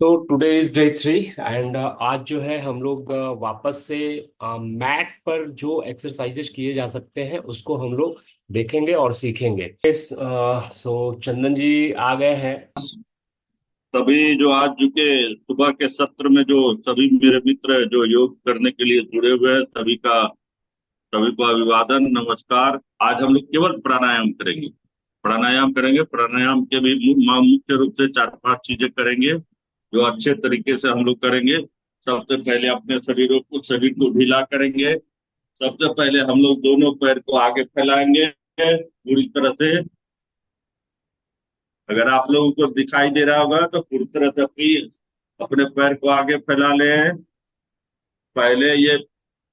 तो today is day 3 and आज जो है हम लोग वापस से मैट पर जो एक्सरसाइजेस किए जा सकते हैं उसको हम लोग देखेंगे और सीखेंगे। सो चंदन जी आ गए हैं। सभी जो आज के सुबह के सत्र में जो सभी मेरे मित्र जो योग करने के लिए जुड़े हुए हैं सभी को अभिवादन नमस्कार। आज हम लोग केवल प्राणायाम करेंगे। प्राणायाम के भी मुख्य रूप से चार पांच चीजें करेंगे जो अच्छे तरीके से हम लोग करेंगे। सबसे पहले अपने शरीर को ढीला करेंगे। सबसे पहले हम लोग दोनों पैर को आगे फैलाएंगे पूरी तरह से। अगर आप लोगों को दिखाई दे रहा होगा तो पूरी तरह से अपने पैर को आगे फैला लें। पहले ये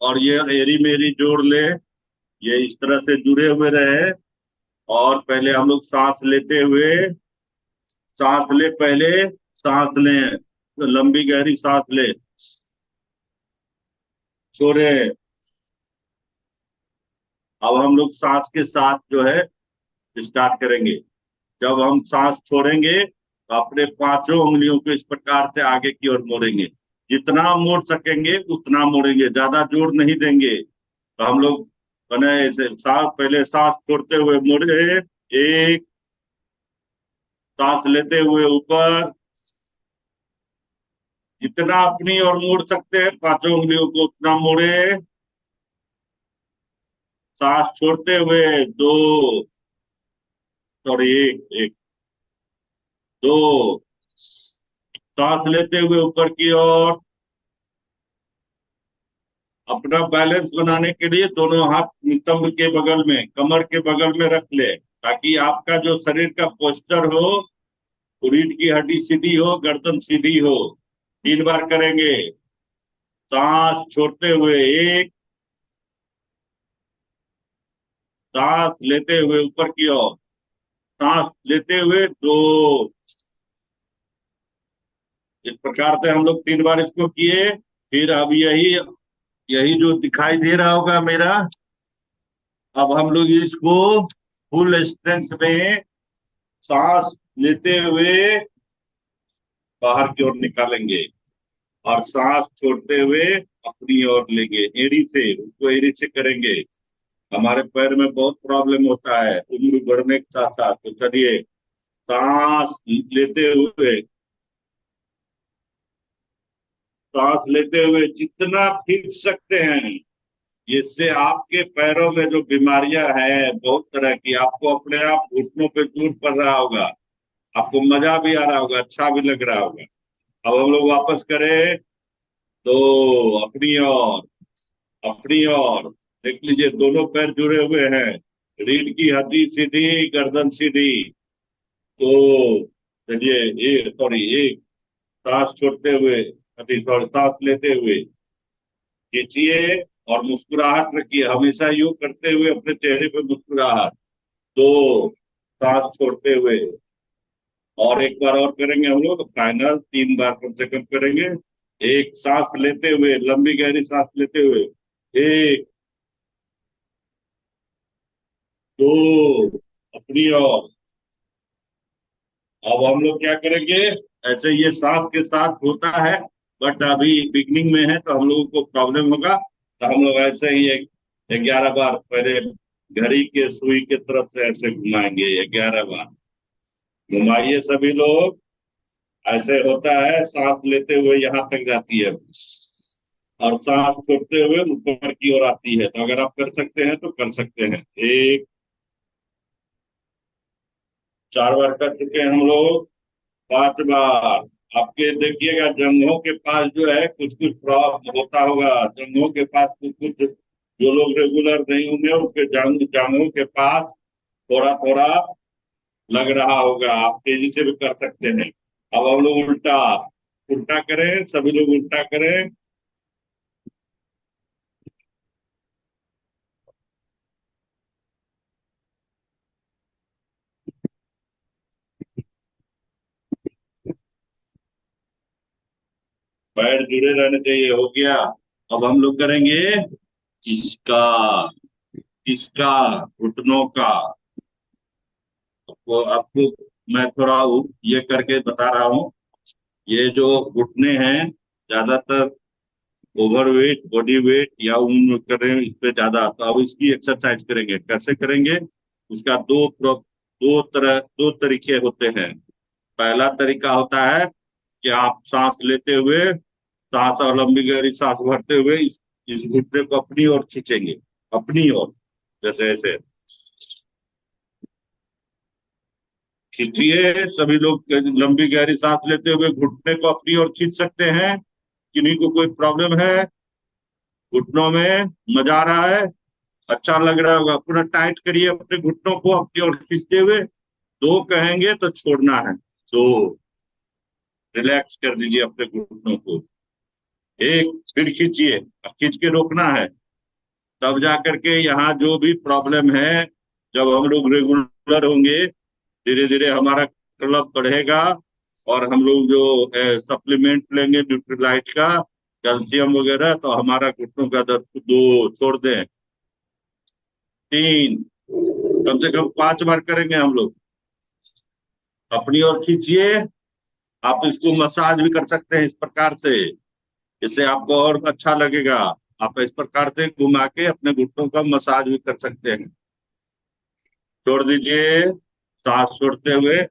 और ये एरी मेरी जोड़ ले। ये इस तरह से जुड़े हुए रहे। और पहले हम लोग सांस लेते हुए सांस ले पहले सांस लें तो लंबी गहरी सांस ले। छोड़े। अब हम लोग सांस के साथ जो है स्टार्ट करेंगे। जब हम सांस छोड़ेंगे तो अपने पांचों उंगलियों को इस प्रकार से आगे की ओर मोड़ेंगे। जितना मोड़ सकेंगे उतना मोड़ेंगे, ज्यादा जोर नहीं देंगे। तो हम लोग बने ऐसे सांस पहले सांस छोड़ते हुए मोड़े। एक, सांस लेते हुए ऊपर। जितना अपनी ओर मोड़ सकते हैं पांचों उंगलियों को उतना मोड़े। सांस छोड़ते हुए दो, सॉरी एक एक, दो। सांस लेते हुए ऊपर की ओर। अपना बैलेंस बनाने के लिए दोनों हाथ नितंब के बगल में, कमर के बगल में रख ले, ताकि आपका जो शरीर का पोस्चर हो, रीढ़ की हड्डी सीधी हो, गर्दन सीधी हो। 3 बार करेंगे। सांस छोड़ते हुए एक, सांस लेते हुए ऊपर की ओर, सांस लेते हुए दो। इस प्रकार से हम लोग 3 बार इसको किए। फिर अब यही यही जो दिखाई दे रहा होगा मेरा, अब हम लोग इसको फुल स्ट्रेंथ में सांस लेते हुए बाहर की ओर निकालेंगे और सांस छोड़ते हुए अपनी ओर लेंगे। एड़ी से उसको एड़ी से करेंगे। हमारे पैर में बहुत प्रॉब्लम होता है उम्र बढ़ने के साथ साथ। तो चलिए, सांस लेते हुए जितना खींच सकते हैं। इससे आपके पैरों में जो बीमारियां हैं बहुत तरह की, आपको अपने आप घुटनों पे जोर पड़ रहा होगा। आपको मजा भी आ रहा होगा, अच्छा भी लग रहा होगा। अब हम लोग वापस करें तो अपनी ओर देख लीजिए, दोनों पैर जुड़े हुए हैं। रीढ़ की हड्डी सीधी, गर्दन सीधी। तो चलिए, एक, सांस छोड़ते हुए, अभी सॉरी, सांस लेते हुए खींचिए और मुस्कुराहट रखिए। हमेशा योग करते हुए अपने चेहरे पे मुस्कुराहट। दो, सांस छोड़ते हुए। और एक बार और करेंगे हम लोग, फाइनल 3 बार कम से कम करेंगे। एक, सांस लेते हुए, लंबी गहरी सांस लेते हुए। एक, दो, अपनी ओर। अब हम लोग क्या करेंगे, ऐसे ये सांस के साथ होता है, बट अभी बिगनिंग में है तो हम लोगों को प्रॉब्लम होगा। तो हम लोग ऐसे ही एक 11 बार पहले घड़ी के सुई के तरफ से ऐसे घुमाएंगे। 11 बार घुमाइए सभी लोग। ऐसे होता है, सांस लेते हुए यहाँ तक जाती है और सांस छोड़ते हुए ऊपर की ओर आती है। तो अगर आप कर सकते हैं तो कर सकते हैं। एक, 4 बार कर चुके हैं हम लोग। 5 बार। आपके देखिएगा जंघों के पास जो है कुछ कुछ प्रॉब्लम होता होगा। जंघों के पास कुछ कुछ, जो लोग रेगुलर नहीं होंगे उसके जांघों के पास थोड़ा थोड़ा लग रहा होगा। आप तेजी से भी कर सकते हैं। अब हम लोग उल्टा उल्टा करें, सभी लोग उल्टा करें। पैर जुड़े रहने चाहिए। हो गया। अब हम लोग करेंगे इसका इसका घुटनों का। आपको आपको मैं थोड़ा ये करके बता रहा हूँ। ये जो घुटने हैं, ज्यादातर ओवरवेट, बॉडी वेट या उम्र कर रहे हैं, इस पे ज्यादा। तो अब इसकी एक्सरसाइज करेंगे। कैसे करेंगे? इसका दो तरीके होते हैं। पहला तरीका होता है कि आप सांस लेते हुए, सांस और लंबी गहरी सांस भरते हुए इस घुटने को अपनी ओर खींचेंगे, अपनी ओर। जैसे ऐसे खींचिए सभी लोग। लंबी गहरी सांस लेते हुए घुटने को अपनी ओर खींच सकते हैं। किन्हीं को कोई प्रॉब्लम है घुटनों में? मजा आ रहा है? अच्छा लग रहा होगा। पूरा टाइट करिए अपने घुटनों को अपनी ओर खींचते हुए। दो कहेंगे तो छोड़ना है। दो। रिलैक्स कर दीजिए अपने घुटनों को। एक, फिर खींचिए। खींच के रोकना है। तब जा करके यहाँ जो भी प्रॉब्लम है, जब हम लोग रेगुलर होंगे, धीरे धीरे हमारा क्लब बढ़ेगा। और हम लोग जो सप्लीमेंट लेंगे न्यूट्रीलाइट का, कैल्शियम वगैरह, तो हमारा घुटनों का दर्द। दो, छोड़ दें। तीन, कम से कम 5 बार करेंगे हम लोग। अपनी ओर खींचिए। आप इसको मसाज भी कर सकते हैं इस प्रकार से। इससे आपको और अच्छा लगेगा। आप इस प्रकार से घुमा के अपने घुटनों का मसाज भी कर सकते हैं। छोड़ दीजिए सांस छोड़ते हुए।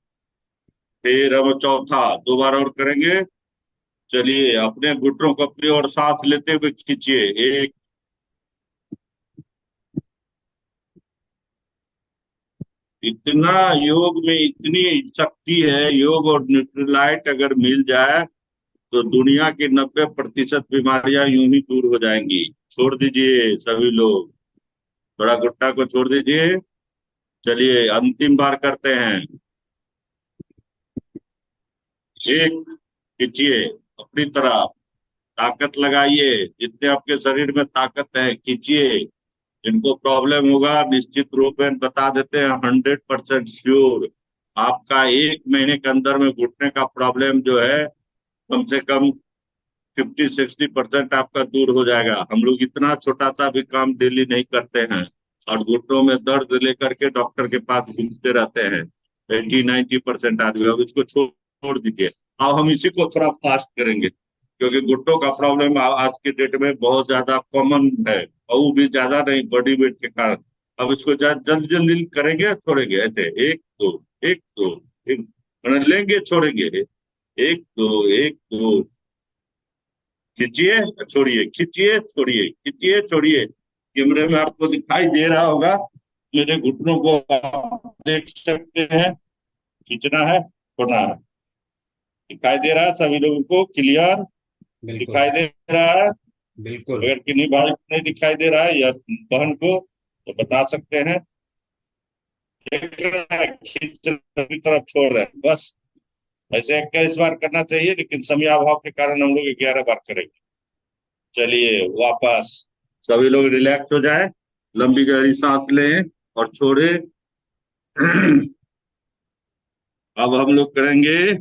फिर हम चौथा 2 बार और करेंगे। चलिए, अपने घुटनों को अपनी ओर सांस लेते हुए खींचिए। एक। इतना योग में इतनी शक्ति है। योग और न्यूट्रीलाइट अगर मिल जाए तो दुनिया की 90% बीमारियां यूं ही दूर हो जाएंगी। छोड़ दीजिए सभी लोग। थोड़ा घुटना को छोड़ दीजिए। चलिए, अंतिम बार करते हैं। एक, खींचिए अपनी तरफ। ताकत लगाइए, जितने आपके शरीर में ताकत है खींचिए। जिनको प्रॉब्लम होगा निश्चित रूप में बता देते हैं, 100% श्योर। आपका 1 महीने के अंदर में घुटने का प्रॉब्लम जो है, कम से कम 50-60% आपका दूर हो जाएगा। हम लोग इतना छोटा सा भी काम डेली नहीं करते हैं, और घुटनों में दर्द लेकर के डॉक्टर के पास घूमते रहते हैं। 80-90% आदमी। अब इसको छोड़ दीजिए। अब हम इसी को थोड़ा फास्ट करेंगे, क्योंकि घुटनों का प्रॉब्लम आज के डेट में बहुत ज्यादा कॉमन है, और वो भी ज्यादा नहीं, बॉडी वेट के कारण। अब इसको जल्दी जल्दी करेंगे, छोड़ेंगे ऐसे। एक दो, एक दो, एक, मतलब लेंगे छोड़ेंगे। एक दो, एक दो। खींचिए, छोड़िए, खींचिए, छोड़िए, खींचिए, छोड़िए। कैमरे में आपको दिखाई दे रहा होगा, मेरे घुटनों को आप देख सकते हैं। खींचना है, छोड़ना है। दिखाई दे रहा है सभी लोगों को क्लियर? बिल्कुल। दिखाई दे रहा है? बिल्कुल। अगर किन्हीं भाई को नहीं दिखाई दे रहा है या बहन को, तो बता सकते हैं। देख रहे हैं, खींच की तरफ छोड़ रहे हैं बस। ऐसे 21 बार करना चाहिए, लेकिन समय अभाव के कारण हम लोग 11 बार करेंगे। चलिए वापस। सभी लोग रिलैक्स हो जाए। लंबी गहरी सांस लें और छोड़े। अब हम लोग करेंगे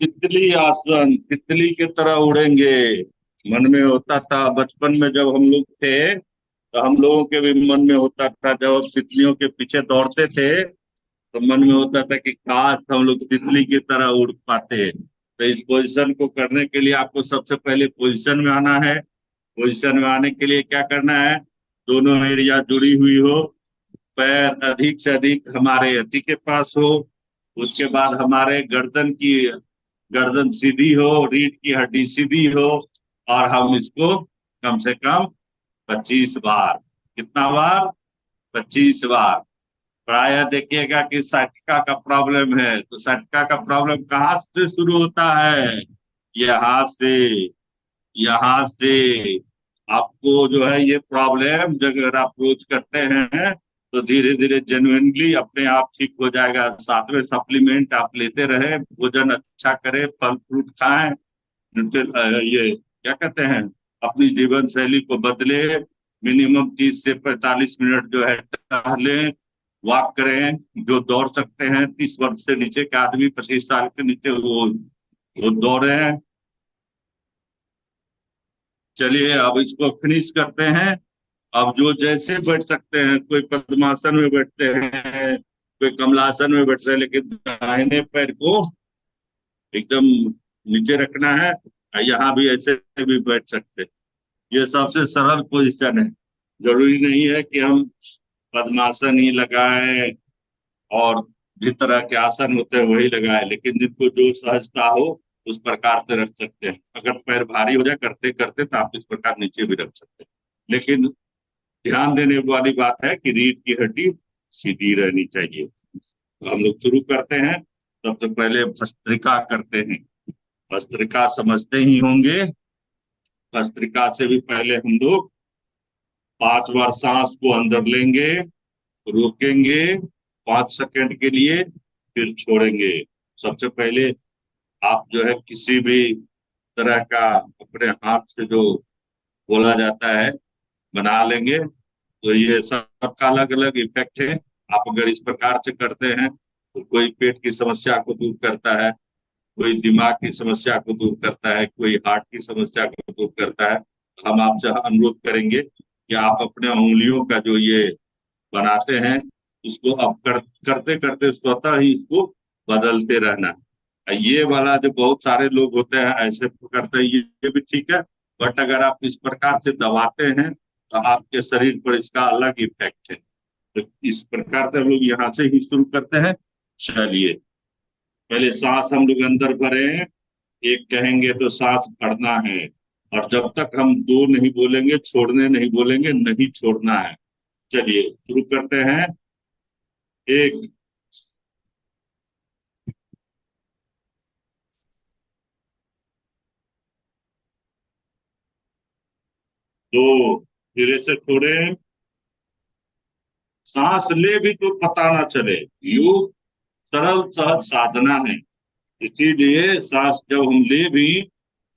तितली आसन। तितली की तरह उड़ेंगे। मन में होता था बचपन में जब हम लोग थे, तो हम लोगों के भी मन में होता था, जब हम तितलियों के पीछे दौड़ते थे, तो मन में होता था कि काश हम लोग तितली की तरह उड़ पाते। तो इस पोजीशन को करने के लिए आपको सबसे पहले पोजीशन में आना है। पोजीशन में आने के लिए क्या करना है? दोनों एरिया जुड़ी हुई हो, पैर अधिक से अधिक हमारे अति के पास हो। उसके बाद हमारे गर्दन सीधी हो, रीढ़ की हड्डी सीधी हो। और हम इसको कम से कम 25 बार। कितना बार? 25 बार। प्राय देखिएगा कि सटका का प्रॉब्लम है, तो सटका का प्रॉब्लम कहाँ से शुरू होता है? यहाँ से। यहाँ से आपको जो है ये प्रॉब्लम, अगर आप रोज करते हैं, तो धीरे धीरे जेन्युइनली अपने आप ठीक हो जाएगा। साथ में सप्लीमेंट आप लेते रहे, भोजन अच्छा करें, फल फ्रूट खाएं, ये क्या कहते हैं, अपनी जीवन शैली को बदले। मिनिमम 30 से 45 मिनट जो है टहलें, वॉक करें। जो दौड़ सकते हैं, 30 वर्ष से नीचे के आदमी, 25 साल के नीचे, वो दौड़े। चलिए अब इसको फिनिश करते हैं। अब जो जैसे बैठ सकते हैं, कोई पद्मासन में बैठते हैं, कोई कमलासन में बैठते हैं, लेकिन दाहिने पैर को एकदम नीचे रखना है। यहाँ भी ऐसे भी बैठ सकते हैं। ये सबसे सरल पोजीशन है। जरूरी नहीं है कि हम पद्मासन ही लगाएं और भी तरह के आसन होते हैं वही लगाएं, लेकिन जिनको जो सहजता हो उस प्रकार से रख सकते हैं। अगर पैर भारी हो जाए करते करते तो आप इस प्रकार नीचे भी रख सकते हैं। लेकिन ध्यान देने वाली बात है कि रीढ़ की हड्डी सीधी रहनी चाहिए। तो हम लोग शुरू करते हैं। सबसे पहले भस्त्रिका करते हैं। भस्त्रिका समझते ही होंगे। भस्त्रिका से भी पहले हम लोग 5 बार सांस को अंदर लेंगे, रोकेंगे 5 सेकंड के लिए, फिर छोड़ेंगे। सबसे पहले आप जो है किसी भी तरह का अपने हाथ से जो बोला जाता है बना लेंगे। तो ये सबका अलग अलग इफेक्ट है। आप अगर इस प्रकार से करते हैं तो कोई पेट की समस्या को दूर करता है, कोई दिमाग की समस्या को दूर करता है, कोई हार्ट की समस्या को दूर करता है। हम आपसे अनुरोध करेंगे कि आप अपने उंगलियों का जो ये बनाते हैं इसको अब करते करते स्वतः ही इसको बदलते रहना है। ये वाला जो बहुत सारे लोग होते हैं ऐसे करते हैं, ये भी ठीक है। बट अगर आप इस प्रकार से दबाते हैं तो आपके शरीर पर इसका अलग इफेक्ट है। तो इस प्रकार से हम लोग यहाँ से ही शुरू करते हैं। चलिए, पहले सांस हम लोग अंदर भरें। एक कहेंगे तो सांस भरना है। और जब तक हम दो नहीं बोलेंगे, छोड़ने नहीं बोलेंगे, नहीं छोड़ना है। चलिए शुरू करते हैं। एक, दो, धीरे से छोड़े। सांस ले भी तो पता ना चले। योग सरल सहज साधना है। इसीलिए सांस जब हम ले भी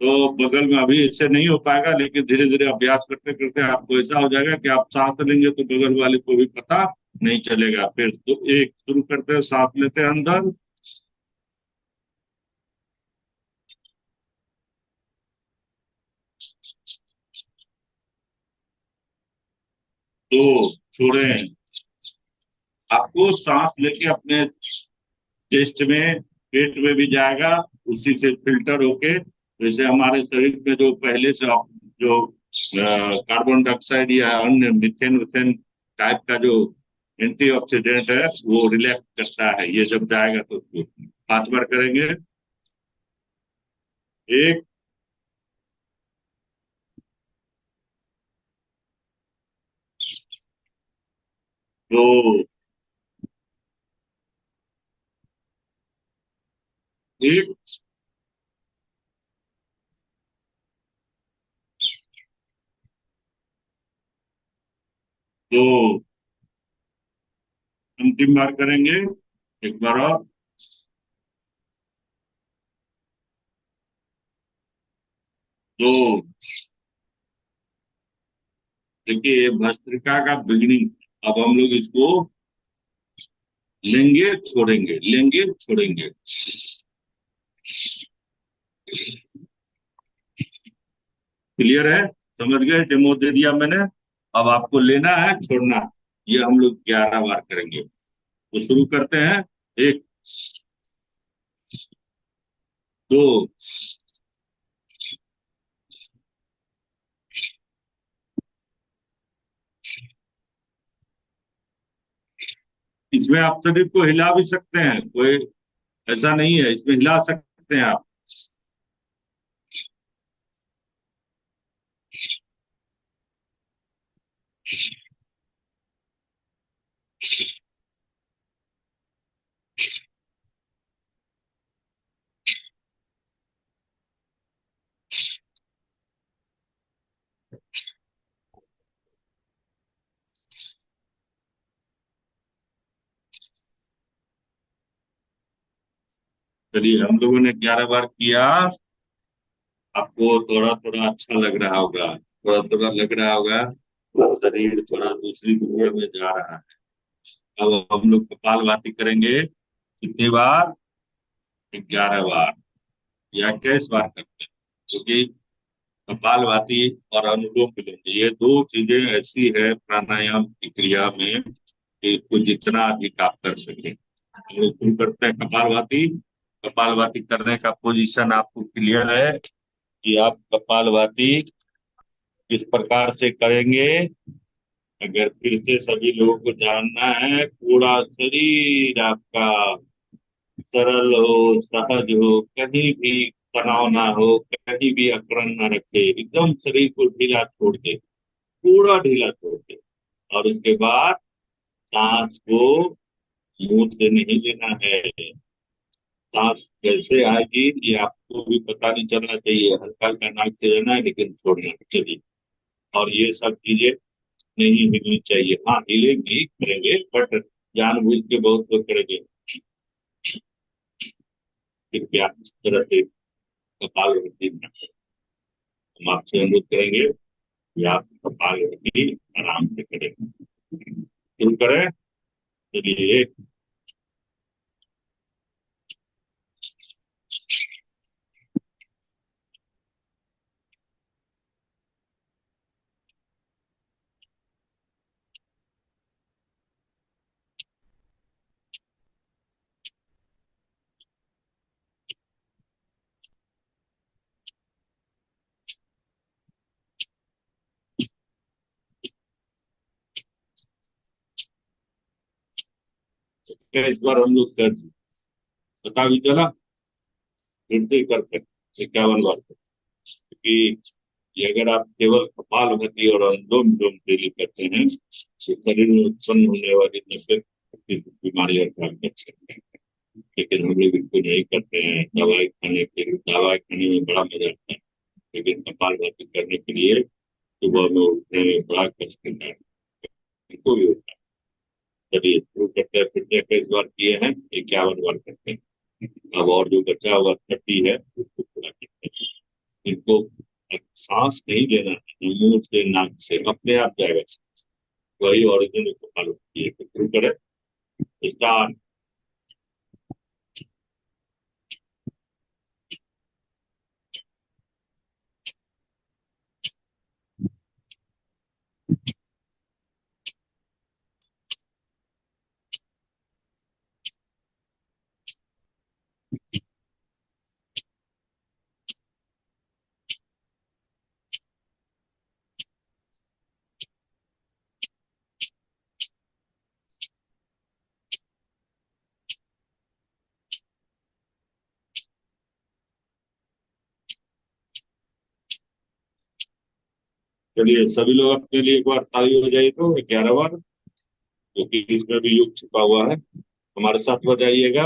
तो बगल में अभी ऐसे नहीं हो पाएगा, लेकिन धीरे धीरे अभ्यास करते करते आपको ऐसा हो जाएगा कि आप सांस लेंगे तो बगल वाले को भी पता नहीं चलेगा। फिर तो एक शुरू करते हैं, सांस लेते हैं अंदर। दो, छोड़े। आपको सांस लेके अपने चेस्ट में, पेट में भी जाएगा, उसी से फिल्टर होके। जैसे हमारे शरीर में जो पहले से जो कार्बन डाइऑक्साइड या अन्य मिथेन विथेन टाइप का जो एंटीऑक्सीडेंट है वो रिलैक्स करता है। ये जब जाएगा तो उसको 5 बार करेंगे। एक, दो, एक, दो, अंतिम बार करेंगे। एक बार और। दो। देखिए ये भस्त्रिका का बिगनिंग। अब हम लोग इसको लेंगे छोड़ेंगे, लेंगे छोड़ेंगे। क्लियर है? समझ गए? डेमो दे दिया मैंने। अब आपको लेना है, छोड़ना है। ये हम लोग 11 बार करेंगे। तो शुरू करते हैं। एक, दो, इसमें आप शरीर को हिला भी सकते हैं, कोई ऐसा नहीं है, इसमें हिला सकते हैं आप। चलिए, हम लोगों ने 11 बार किया। आपको थोड़ा थोड़ा अच्छा लग रहा होगा, थोड़ा थोड़ा लग रहा होगा। शरीर थोड़ा दूसरी दुनिया में जा रहा है। अब हम लोग कपालभाति करेंगे। कितनी बार? 11 बार या 21 बार करते हैं। क्योंकि कपालभाति और अनुलोम विलोम ये दो चीजें ऐसी है प्राणायाम की क्रिया में कि इसको जितना अधिक आप कर सके। हम लोग शुरू करते हैं कपालभाति। कपालभाति करने का पोजीशन आपको क्लियर है कि आप कपालभाति किस प्रकार से करेंगे? अगर फिर से सभी लोगों को जानना है, पूरा शरीर आपका सरल हो, सहज हो, कहीं भी तनाव ना हो, कहीं भी अकड़न ना रखे, एकदम शरीर को ढीला छोड़ दे, पूरा ढीला छोड़ दे। और उसके बाद सांस को मुंह से नहीं लेना है। सांस कैसे आएगी ये आपको भी पता नहीं चलना चाहिए, हल्का हल्का नाक से लेना है लेकिन छोड़ना है। चलिए, और ये सब चीजें नहीं हिलनी चाहिए। हाँ, हिलेंगी, करेंगे, बट जानबूझ के बहुत लोग करेंगे। कृपया इस तरह से कपाल भाती न करें। हम आपसे अनुरोध करेंगे कि आप कपाल भाती आराम से करें। शुरू करें। चलिए, क्या इस बार हम लोग कर पता भी चला? फिर से करते हैं 51 बार क्योंकि ये अगर आप केवल कपालभाति और अनुलोम विलोम डेली करते हैं तो शरीर में उत्पन्न होने वाली 90% बीमारियां खत्म कर सकते हैं। लेकिन हम लोग इसको नहीं करते हैं। दवाई खाने में बड़ा मजा आता है, लेकिन कपालभाति करने के लिए सुबह में उठने में बड़ा कष्ट होता है। इनको भी होता है। चलिए शुरू करते हैं। फिर से 21 बार किए हैं, 51 बार करते हैं। अब और जो बचा हुआ 30 है उसको पूरा करते हैं। इनको सांस नहीं लेना है, मुंह से नाक से अपने आप जाएगा सांस। वही ओरिजिनल कपालभाति है। तो शुरू करें। स्टार्ट। चलिए सभी लोग अपने लिए एक बार ताली हो जाए तो 11 बार, क्योंकि इसमें भी युग छिपा हुआ है। हमारे साथ हो जाइएगा।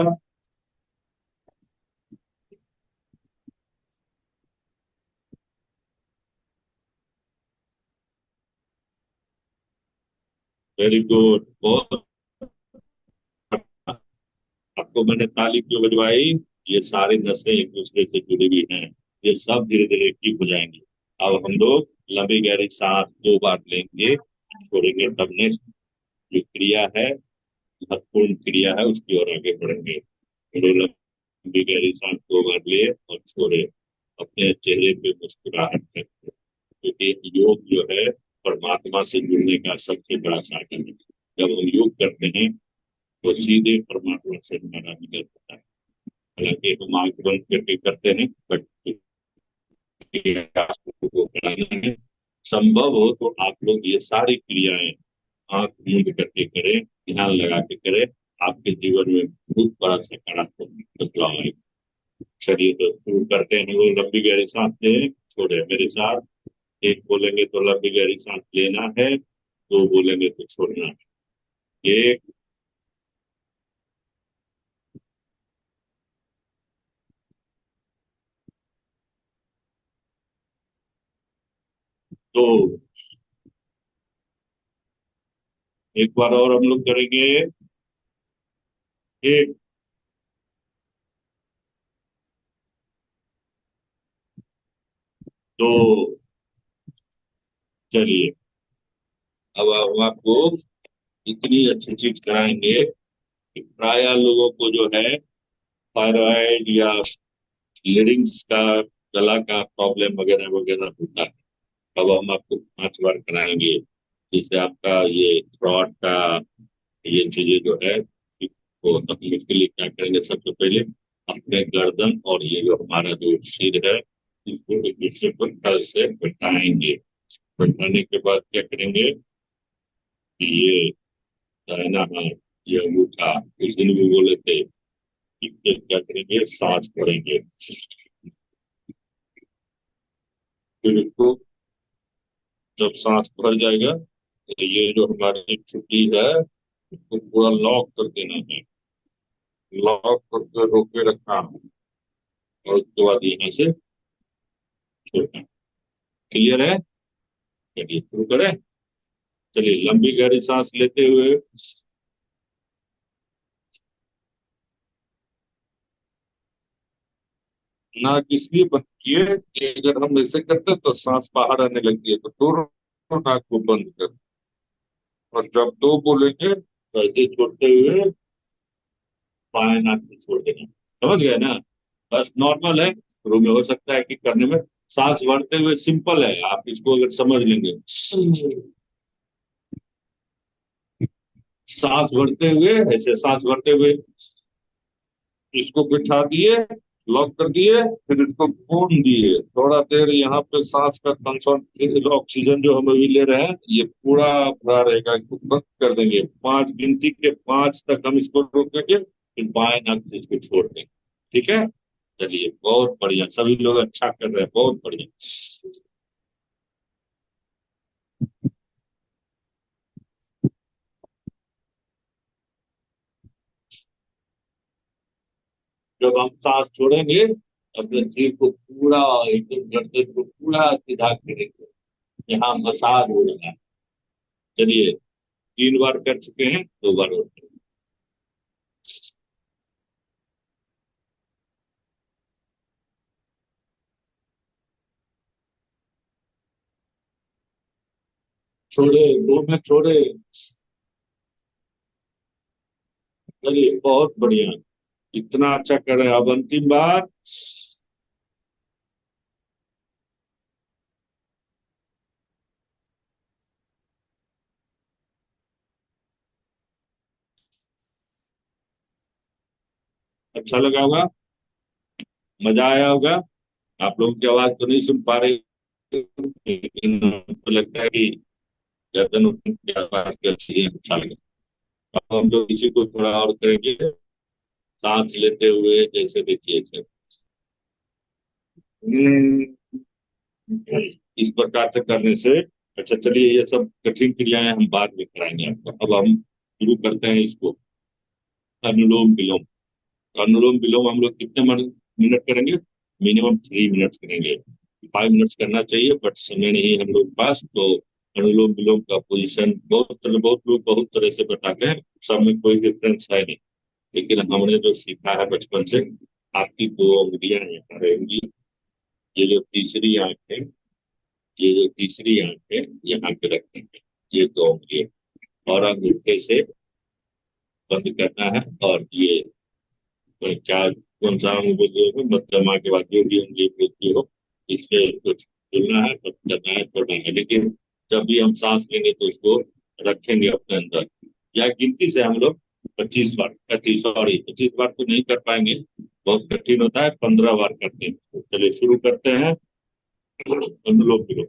वेरी गुड, बहुत। आपको मैंने ताली क्यों बजवाई? ये सारी नसें एक दूसरे से जुड़ी हुई हैं। ये सब धीरे धीरे ठीक हो जाएंगी। अब हम लोग लंबी गहरी सांस 2 बार लेंगे, छोड़ेंगे, तब नेक्स्ट जो क्रिया है, महत्वपूर्ण क्रिया है, उसकी ओर आगे बढ़ेंगे। फिर लंबी गहरी सांस 2 बार लिए और छोड़े। अपने चेहरे पे मुस्कुराहट रखें, क्योंकि योग जो है परमात्मा से जुड़ने का सबसे बड़ा साधन है। जब हम योग करते हैं तो सीधे परमात्मा से हमारा मिलन होता है। हालांकि हम आंख बंद करके करते हैं, बट को कराना है। संभव हो तो आप लोग ये सारी क्रियाएं आंख मूंद करके करें, ध्यान लगा के करें। आपके जीवन में बहुत बड़ा सकारात्मक बदलाव आएगा। चलिए तो शुरू करते हैं। हम लोग लंबी गहरी सांस लें, छोड़े मेरे साथ। एक बोलेंगे तो लंबी गहरी सांस लेना है, दो बोलेंगे तो छोड़ना है। एक, दो। एक बार और हम लोग करेंगे। एक, दो। चलिए, अब हम आपको इतनी अच्छी चीज कराएंगे कि प्राय लोगों को जो है थायराइड या लिरिंग्स का, गला का प्रॉब्लम वगैरह वगैरह होता है। अब हम आपको 5 बार कराएंगे, जिससे आपका ये थ्रॉट का ये चीजें जो है वो, हम इसके लिए क्या करेंगे सबसे पहले अपने गर्दन और ये जो हमारा जो सिर है इसको एक दूसरे पर तल से बैठाएंगे। बैठाने के बाद क्या करेंगे कि ये दाहिना हाथ, ये अंगूठा, उस दिन भी बोले थे कि फिर क्या करेंगे, सांस भरेंगे। फिर इसको जब सांस भर जाएगा तो ये जो हमारी छुट्टी है उसको पूरा लॉक कर देना है। लॉक करके रोके रखना है और उसके बाद यहाँ से छोड़ना। क्लियर है? चलिए शुरू करें। चलिए लंबी गहरी सांस लेते हुए नाक इसलिए बंद किए कि अगर हम ऐसे करते तो सांस बाहर आने लगती है, तो दोनों नाक को बंद कर, और जब दो बोलेंगे तो ऐसे छोड़ते हुए बाएं नाक से छोड़ देना। समझ गए ना? बस नॉर्मल है, शुरू में हो सकता है कि करने में सांस भरते हुए सिंपल है, आप इसको अगर समझ लेंगे। सांस भरते हुए ऐसे सांस भरते हुए इसको बिठा दिए, लॉक कर दिए, फिर इसको खोल दिए। थोड़ा देर यहाँ पे सांस का कंसंट्रेट, ऑक्सीजन जो हम अभी ले रहे हैं ये पूरा भरा रहेगा। इसको बंद कर देंगे, पांच, गिनती के पांच तक हम इसको रोकेंगे, फिर बाएं नाक से इसको छोड़ देंगे। ठीक है? चलिए बहुत बढ़िया, सभी लोग अच्छा कर रहे हैं, बहुत बढ़िया। जब हम सांस छोड़ेंगे अपने सिर को पूरा एकदम गर्दन को पूरा सीधा करेंगे, यहाँ मसाज हो रहा है। चलिए, 3 बार कर चुके हैं, 2 बार और करें। छोड़े, 2 में छोड़े। चलिए बहुत बढ़िया, इतना अच्छा कर रहे हैं। अब अंतिम बार। अच्छा लगा होगा, मजा आया होगा। आप लोगों की आवाज तो नहीं सुन पा रहे, लेकिन हमको लगता है कि गर्दन उठने की आवाज की अच्छी है, अच्छा लगा। अब हम लोग इसी को थोड़ा और करेंगे, सांस लेते हुए जैसे देखिए ऐसे। इस प्रकार से करने से, अच्छा चलिए ये सब कठिन क्रियाएं हम बाद में कराएंगे आपको। अब हम शुरू करते हैं इसको, अनुलोम विलोम। अनुलोम विलोम हम लोग कितने मिनट करेंगे? मिनिमम 3 मिनट करेंगे। 5 मिनट करना चाहिए बट समय नहीं है हम लोग के पास, तो अनुलोम विलोम का पोजीशन बहुत लोग बहुत तरह से बताते हैं, सब में कोई डिफरेंस है नहीं। लेकिन हमने जो सीखा है बचपन से, आपकी 2 उंगलियां यहाँ रहेंगी, ये जो तीसरी आंख है, ये जो तीसरी आंख है यहाँ पे रखते हैं, ये 2 उंगलियां, और अंगूठे से बंद करना है। और ये क्या, कौन सा अंग बोलते हो, मध्यमा के बाद जो भी अंग बोलती हो, इससे कुछ चुनना है, बंद करना है, छोड़ना है। लेकिन जब भी हम सांस लेंगे तो उसको रखेंगे अपने अंदर। या गिनती से हम लोग 25 बार, 25 बार तो नहीं कर पाएंगे, बहुत कठिन होता है, 15 बार करते हैं। तो चलिए शुरू करते हैं। अनुलोम विलोम।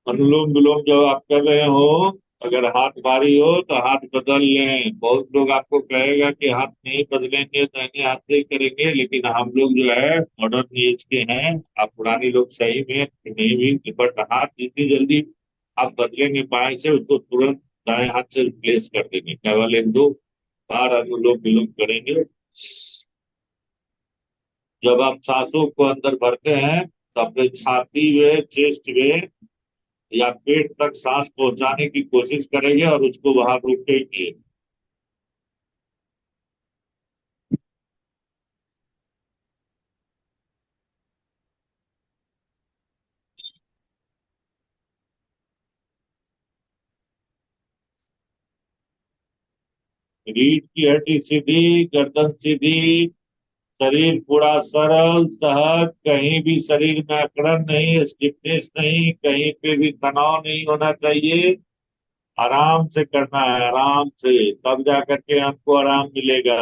अनुलोम विलोम जब आप कर रहे हो अगर हाथ भारी हो तो हाथ बदल लें। बहुत लोग आपको कहेगा कि हाथ नहीं बदलेंगे, दाहिने हाथ से ही करेंगे, लेकिन हम लोग जो है मॉडर्न एज के हैं। आप पुराने लोग सही में नहीं भी, बट हाथ जितनी जल्दी आप बदलेंगे बाएं से, उसको तुरंत दाएं हाथ से रिप्लेस कर देंगे। केवल एक दो बार अनुलोम विलोम करेंगे। जब आप सांसों को अंदर भरते हैं तो अपने छाती में, चेस्ट में या पेट तक सांस पहुंचाने की कोशिश करेंगे और उसको वहां रोकेंगे। रीढ़ की हड्डी सीधी, गर्दन सीधी, शरीर पूरा सरल सहज, कहीं भी शरीर में अकड़न नहीं, स्टिफनेस नहीं, कहीं पे भी तनाव नहीं होना चाहिए। आराम से करना है, आराम से, तब जा करके हमको आराम मिलेगा।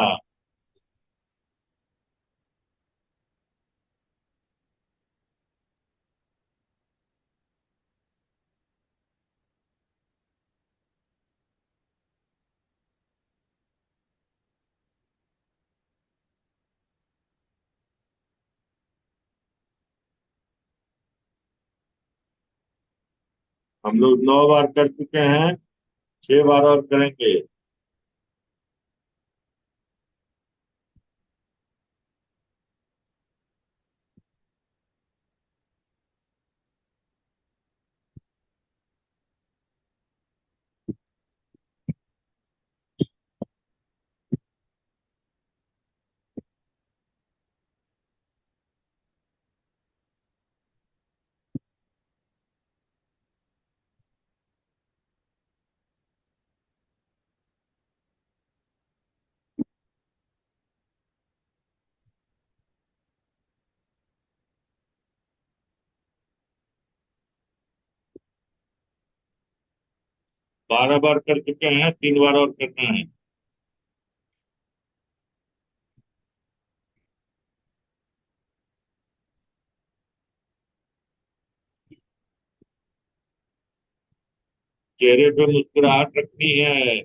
हम लोग 9 बार कर चुके हैं, 6 बार और करेंगे। बारह बार कर चुके हैं, 3 बार और करना है। चेहरे पे मुस्कुराहट रखनी है।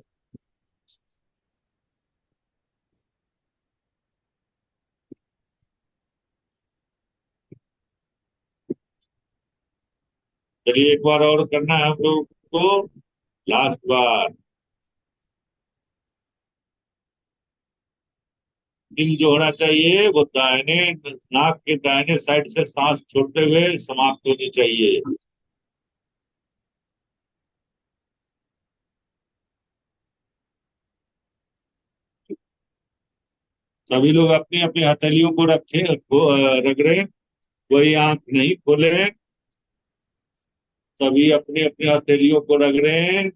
चलिए, एक बार और करना है हम लोग को, लास्ट बार। दिल जो होना चाहिए वो दाहिने नाक के दाहिने साइड से सांस छोड़ते हुए समाप्त होनी चाहिए। सभी लोग अपनी अपनी हथेलियों को रगड़े, कोई आंख नहीं खोले। सभी अपनी अपनी हथेलियों को रगड़े।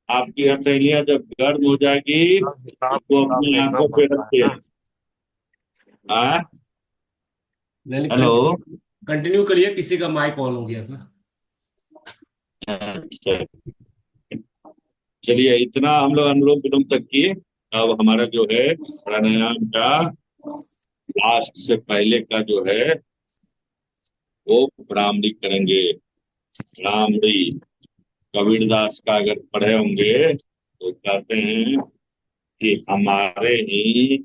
आपकी हथेलियां जब गर्म हो जाएगी हिसाब तो किताब अपनी देखना आंखों पे पड़ता है रखिए। ना। हाँ। नहीं, हेलो। कंटिन्यू करिए, किसी का माइक ऑन हो गया था। अच्छा, चलिए, इतना हम लोग अनुलोम विलोम तक किए। अब हमारा जो है प्राणायाम का लास्ट से पहले का जो है वो भ्रामरी करेंगे। भ्रामरी कबीरदास का अगर पढ़े होंगे तो कहते हैं कि हमारे ही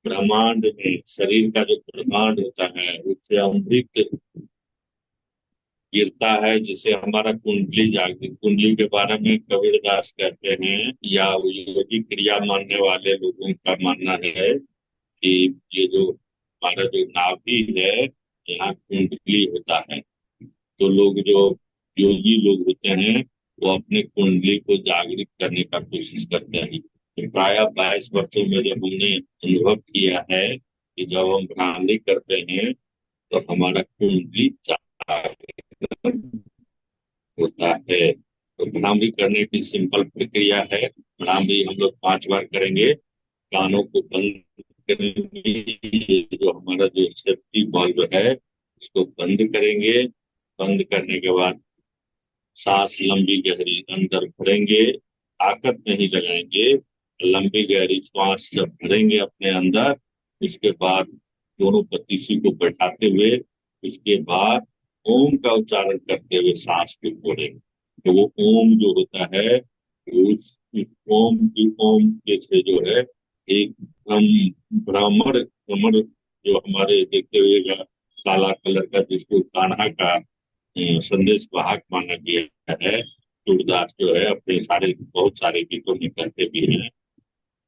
ब्रह्मांड में, शरीर का जो ब्रह्मांड होता है उससे अमृत गिरता है, जिसे हमारा कुंडली जागृत, कुंडली के बारे में कबीरदास कहते हैं, या वो योगी क्रिया मानने वाले लोगों का मानना है कि ये जो हमारा जो नाभि है, यहाँ कुंडली होता है। तो लोग जो योगी लोग होते हैं वो अपने कुंडली को जागृत करने का कोशिश करते हैं। तो प्राय 22 वर्षों में जब हमने अनुभव किया है कि जब हम भ्रांति करते हैं तो हमारा कुंडली जागृत होता है। तो भ्रामरी करने की सिंपल प्रक्रिया है। भ्रामरी हम लोग 5 बार करेंगे। कानों को बंद करेंगे, ये जो हमारा जो सेफ्टी बल्ब है उसको बंद करेंगे। बंद करने के बाद सांस लंबी गहरी अंदर भरेंगे, ताकत नहीं लगाएंगे। लंबी गहरी सांस जब भरेंगे अपने अंदर, उसके बाद दोनों पतीसी को बैठाते हुए, उसके बाद ओम का उच्चारण करते हुए सांस को छोड़ेंगे। तो वो ओम जो होता है उस ओम के से जो है एक हम ब्राह्मण भ्रमण जो हमारे देखते हुए काला कलर का जिसको कान्हा का संदेश वाहक माना गया है। सूरदास जो है अपने सारे बहुत सारे गीतों में कहते भी हैं।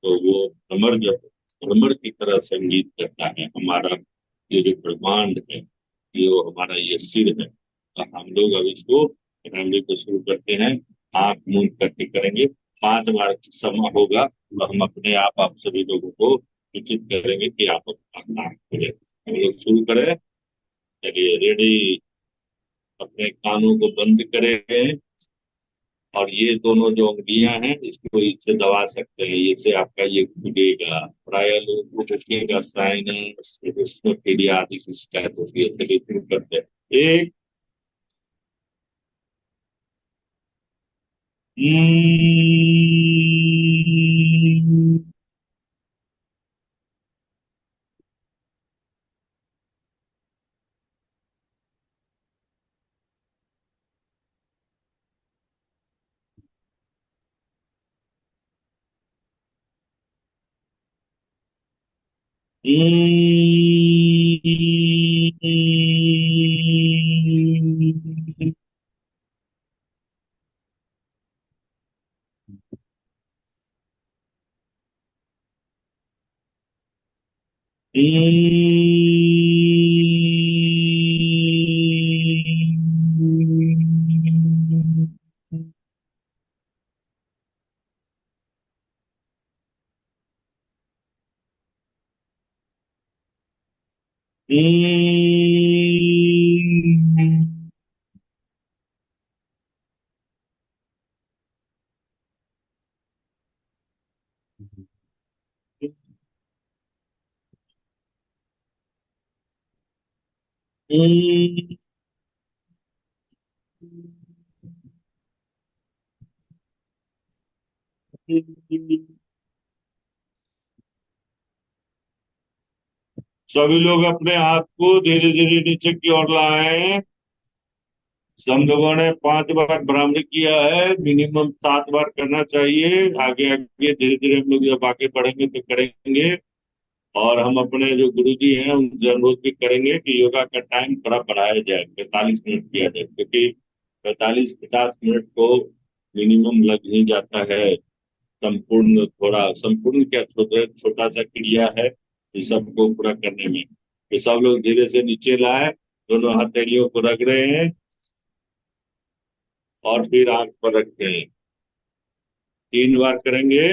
तो वो भ्रमर की तरह संगीत करता है। हमारा ये जो ब्रह्मांड है, ये वो हमारा ये सिर है। तो हम लोग अब इसको फैमिली को शुरू करते हैं। आंख मूंद करके करेंगे। 5 बार समय होगा तो हम अपने आप सभी लोगों को सूचित करेंगे कि आप अपना आंख खोलें। हम लोग शुरू करें। चलिए, रेडी। अपने कानों को बंद करें। और ये दोनों जो उंगलियां हैं इसको इससे दबा सकते हैं। इससे आपका ये खुलेगा। प्राय लोगों को खुलेगा साइनस हिस्टोपीडिया आदि की शिकायत होती है। चलिए शुरू करते हैं। एक सभी लोग अपने हाथ को धीरे धीरे नीचे की ओर लाएं। हम लोगों ने 5 बार भ्रामरी किया है। मिनिमम 7 बार करना चाहिए। आगे आगे धीरे धीरे हम लोग जब आगे बढ़ेंगे तो करेंगे। और हम अपने जो गुरुजी हैं उनसे अनुरोध भी करेंगे कि योगा का टाइम थोड़ा बढ़ाया जाए, 45 मिनट किया जाए, क्योंकि 45-50 मिनट तो मिनिमम लग ही जाता है। संपूर्ण थोड़ा संपूर्ण क्या छोटा छोटा सा क्रिया है इस सबको पूरा करने में। ये सब लोग धीरे से नीचे लाए। दोनों हथेलियों को रख रहे हैं और फिर आंख पर रखते हैं। 3 बार करेंगे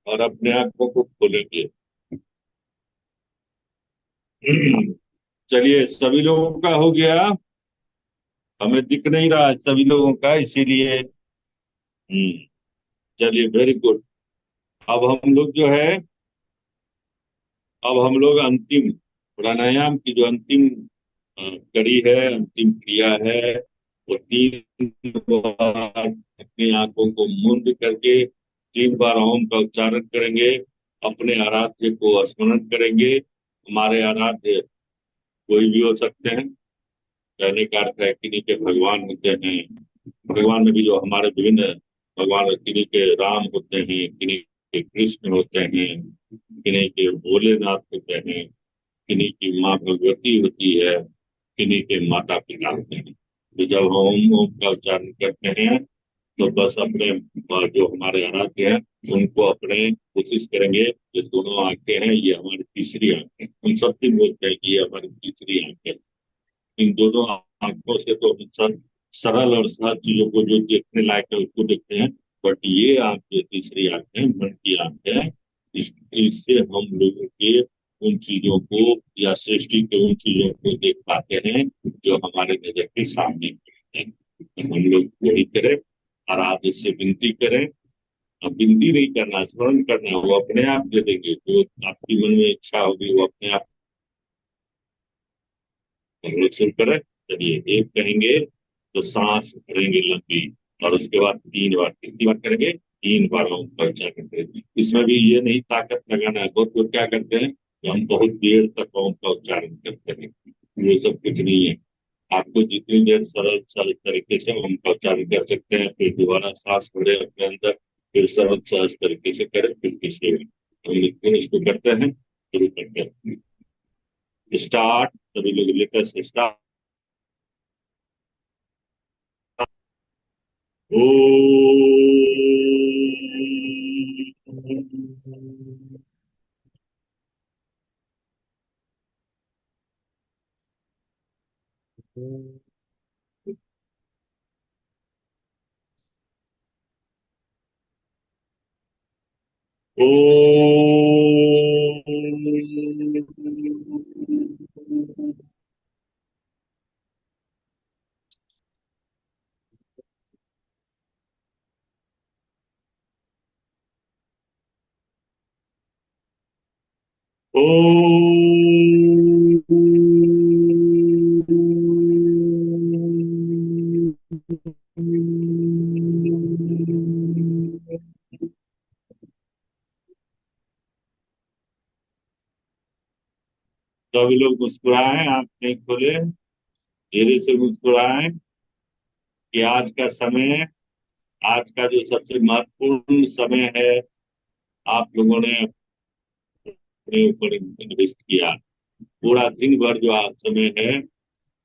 और अपने आंखों को खोलेंगे। चलिए, सभी लोगों का हो गया। हमें दिख नहीं रहा है सभी लोगों का, इसीलिए चलिए, वेरी गुड। अब हम लोग जो है अब हम लोग अंतिम प्राणायाम की जो अंतिम कड़ी है, अंतिम क्रिया है, वो 3 बार अपनी आंखों को मूंद करके 3 बार ओम का उच्चारण करेंगे। अपने आराध्य को स्मरण करेंगे। हमारे आराध्य कोई भी हो सकते हैं। कहने का अर्थ है किन्हीं के भगवान होते हैं। भगवान में भी जो हमारे विभिन्न भगवान, किन्हीं के राम होते हैं, किन्हीं के कृष्ण होते हैं, किन्हीं के भोलेनाथ होते हैं, किन्हीं की माँ भगवती होती है, किन्हीं के माता पिता होते हैं। तो जब हम ओम का उच्चारण करते हैं तो बस अपने जो हमारे आराध्य हैं उनको अपने कोशिश करेंगे। ये दोनों आंखें हैं, ये हमारी तीसरी आंख है। हम सबसे बोलते हैं कि ये हमारी तीसरी आंख है। इन दोनों आंखों से तो हम सब सरल और सहज चीजों को जो देखने लायक है उसको देखते हैं। बट ये आंख जो तीसरी आंख है, मन की आंख है, इससे हम लोगों के उन चीजों को या सृष्टि के उन चीजों को देख पाते हैं जो हमारे नजर के सामने है। तो हम लोग वही करें। और आप इससे विनती करें। अब विनती नहीं करना, स्मरण करना, वो अपने आप दे देंगे। जो आपकी मन में इच्छा होगी वो अपने आप शुरू करें। चलिए, एक कहेंगे तो सांस भरेंगे लंबी। और उसके बाद 3 बार, कितनी बार करेंगे? 3 बार ओम का उच्चारण करेंगे। इसमें भी ये नहीं ताकत लगाना है। बहुत लोग क्या करते हैं कि हम बहुत देर तक ओम का उच्चारण करते हैं। वो सब कुछ नहीं है। आपको जितनी देर सरल सरल तरीके से हम उच्चारण कर सकते हैं, फिर दोबारा सांस भरे अपने अंदर, फिर सरल सहज तरीके से करें, फिर किसी हम लिखते हैं, इसको करते हैं, शुरू करते हैं। स्टार्ट, सभी लोग लेकर से स्टार्ट। ओ ओ सभी लोग मुस्कुराए, आंख नहीं खोले, धीरे से मुस्कुराए कि आज का समय, आज का जो सबसे महत्वपूर्ण समय है, आप लोगों ने अपने ऊपर इन्वेस्ट किया। पूरा दिन भर जो आज समय है,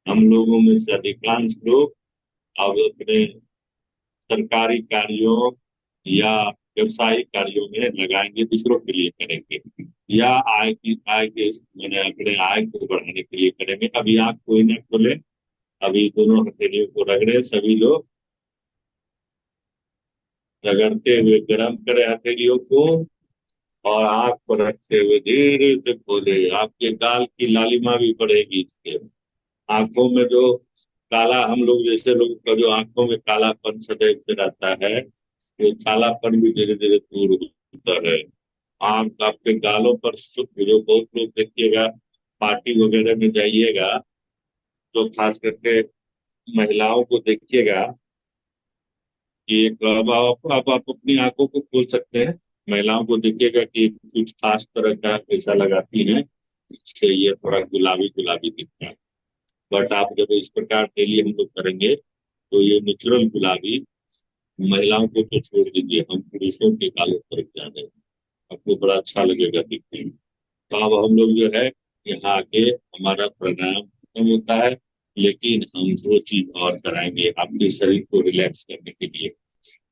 हम लोगों में से अधिकांश लोग अब अपने सरकारी कार्यों या व्यवसायिक कार्यों में लगाएंगे, दूसरों के लिए करेंगे, या आय के मैंने अपने आय को बढ़ाने के लिए करेंगे। अभी आंख कोई ना खोले, अभी दोनों हथेलियों को रगड़े सभी लोग, रगड़ते हुए गर्म करें हथेलियों को, और आंख पर रखते हुए धीरे से खोले। आपके गाल की लालिमा भी बढ़ेगी इससे। आंखों में जो काला, हम लोग जैसे लोग का जो आंखों में कालापन सदैव से रहता है, वो कालापन भी धीरे धीरे दूर होता है। आंख, आपके गालों पर जो बहुत लोग देखिएगा, पार्टी वगैरह में जाइएगा तो खास करके महिलाओं को देखिएगा कि एक, अब आप अपनी आंखों को खोल सकते हैं, महिलाओं को देखिएगा कि कुछ खास तरह का पैसा लगाती हैं, इससे ये थोड़ा गुलाबी गुलाबी दिखता है। बट आप जब इस प्रकार डेली हम लोग करेंगे तो ये नेचुरल गुलाबी, महिलाओं को तो छोड़ दीजिए, हम पुरुषों के गालों पर जाने, आपको बड़ा अच्छा लगेगा दिखने में। तो अब हम लोग जो है, यहाँ आके हमारा प्राणायाम खत्म होता है, लेकिन हम दो चीज और कराएंगे आपके शरीर को रिलैक्स करने के लिए।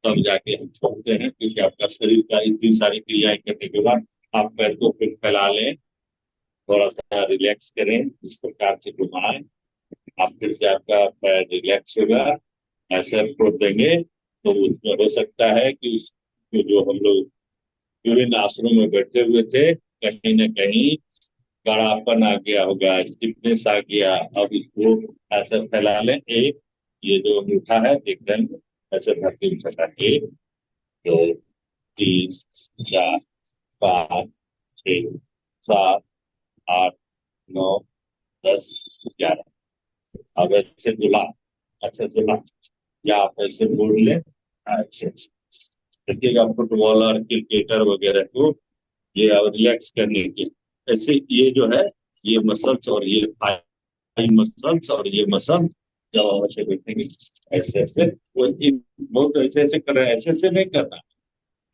तब जाके हम छोड़ते हैं, क्योंकि आपका शरीर का इतनी सारी क्रियाएं करने के बाद आप पैर को फिर फैला लें, थोड़ा सा रिलैक्स करें, इस प्रकार से घुमाएं, आप फिर से आपका पैर रिलैक्स होगा, ऐसे छोड़ देंगे तो उसमें हो सकता है कि जो हम लोग विभिन्न आसनों में बैठे हुए थे, कहीं न कहीं कड़ापन आ गया होगा, स्टिफनेस आ गया। अब इसको ऐसे फैला लें, एक, ये जो अंगूठा है देख रहे हैं, ऐसे धरती में फैला, एक, दो, तीन, चार, पाँच, छः, सात, आठ, नौ, 10, 11। अब ऐसे दुला, अच्छा दुला, या आप ऐसे मोड़ लें, अच्छे से देखिएगा। फुटबॉलर, क्रिकेटर वगैरह को ये अब रिलैक्स करने के, ऐसे ये जो है, ये मसल्स और ये थाई मसल्स और ये मसल, जब हम ऐसे बैठेंगे ऐसे ऐसे, वो बहुत ऐसे ऐसे कर रहे हैं, ऐसे ऐसे नहीं करना,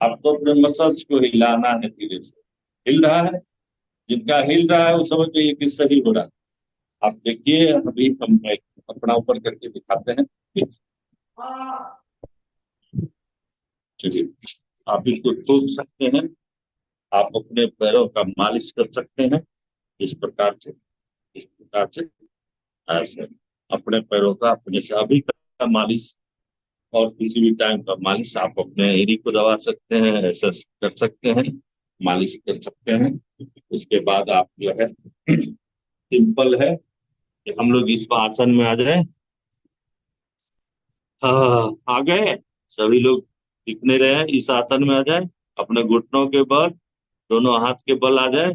आपको अपने मसल्स को हिलाना है धीरे से। हिल रहा है, जिनका हिल रहा है वो समझ जाइए कि सही हो रहा है। आप देखिए, अभी हम अपना ऊपर करके दिखाते हैं, चलिए। आप इसको तोड़ सकते हैं, आप अपने पैरों का मालिश कर सकते हैं, इस प्रकार से, इस प्रकार से, ऐसे अपने पैरों का अपने से अभी का मालिश, और किसी भी टाइम का मालिश आप अपने एड़ी को दबा सकते हैं, ऐसा कर सकते हैं, मालिश कर सकते हैं। उसके बाद आप जो है, सिंपल है कि हम लोग इस आसन में आ जाए। हाँ, आ गए सभी लोग, दिखने रहे हैं, इस आसन में आ जाए, अपने घुटनों के बल, दोनों हाथ के बल आ जाए।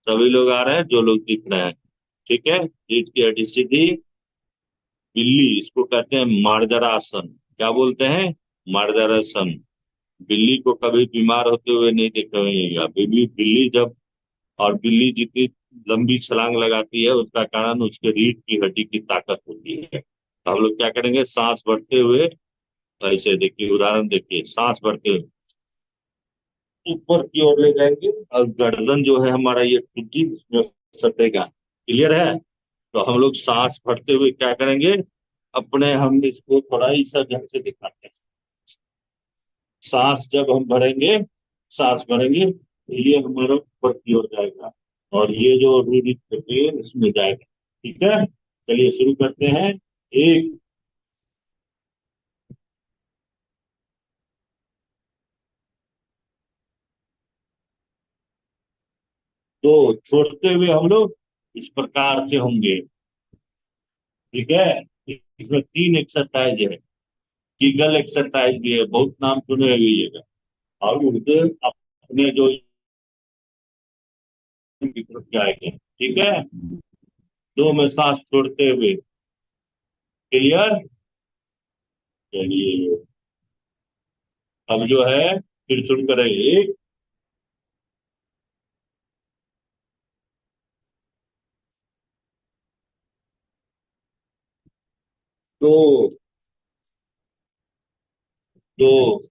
सभी लोग आ रहे हैं जो लोग दिख रहे हैं, ठीक है। रीढ़ की हड्डी सीधी, बिल्ली, इसको कहते हैं मार्जरासन। क्या बोलते हैं? मार्जरासन। बिल्ली को कभी बीमार होते हुए नहीं देखा होगा। बिल्ली बिल्ली जब, और बिल्ली जितनी लंबी छलांग लगाती है, उसका कारण उसके रीढ़ की हड्डी की ताकत होती है। तो हम लोग क्या करेंगे, सांस भरते हुए ऐसे देखिए, उदाहरण देखिए, सांस भरते हुए ऊपर की ओर ले जाएंगे और गर्दन जो है हमारा ये ठुड्डी इसमें सटेगा। क्लियर है? तो हम लोग सांस भरते हुए क्या करेंगे, अपने हम इसको थोड़ा ही सा ढंग से दिखाते हैं। सांस जब हम भरेंगे, सांस भरेंगे तो ये हमारा ऊपर की ओर जाएगा और ये जो रूढ़ी है इसमें जाएगा। ठीक है, चलिए शुरू करते हैं। एक, दो, छोड़ते हुए हम लोग इस प्रकार से होंगे। ठीक है, इसमें तीन एक्सरसाइज है। कीगल एक्सरसाइज भी है, बहुत नाम सुने हुए। और उनके अपने जो की तरफ जाएंगे। ठीक है, दो में सांस छोड़ते हुए। क्लियर? चलिए, अब जो है फिर शुरू करेंगे। एक, दो, दो,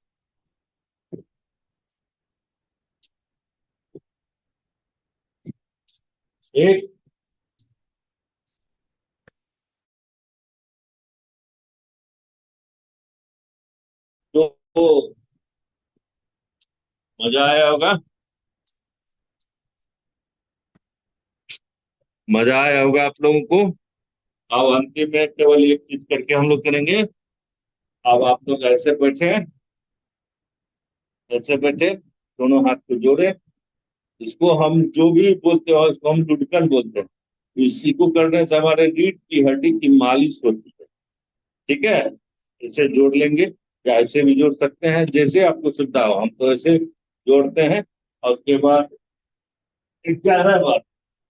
एक, दो। मजा आया होगा, मजा आया होगा आप लोगों को। अब अंतिम में केवल एक चीज करके हम लोग करेंगे। अब आप लोग ऐसे बैठे, ऐसे बैठे, दोनों हाथ को जोड़े। इसको हम जो भी बोलते हैं इसको हम लुढ़कन बोलते हैं। इसी को करने से हमारे रीढ़ की हड्डी की मालिश होती है। ठीक है, इसे जोड़ लेंगे या ऐसे भी जोड़ सकते हैं, जैसे आपको सुविधा हो। हम तो ऐसे जोड़ते हैं और उसके बाद 11 बार,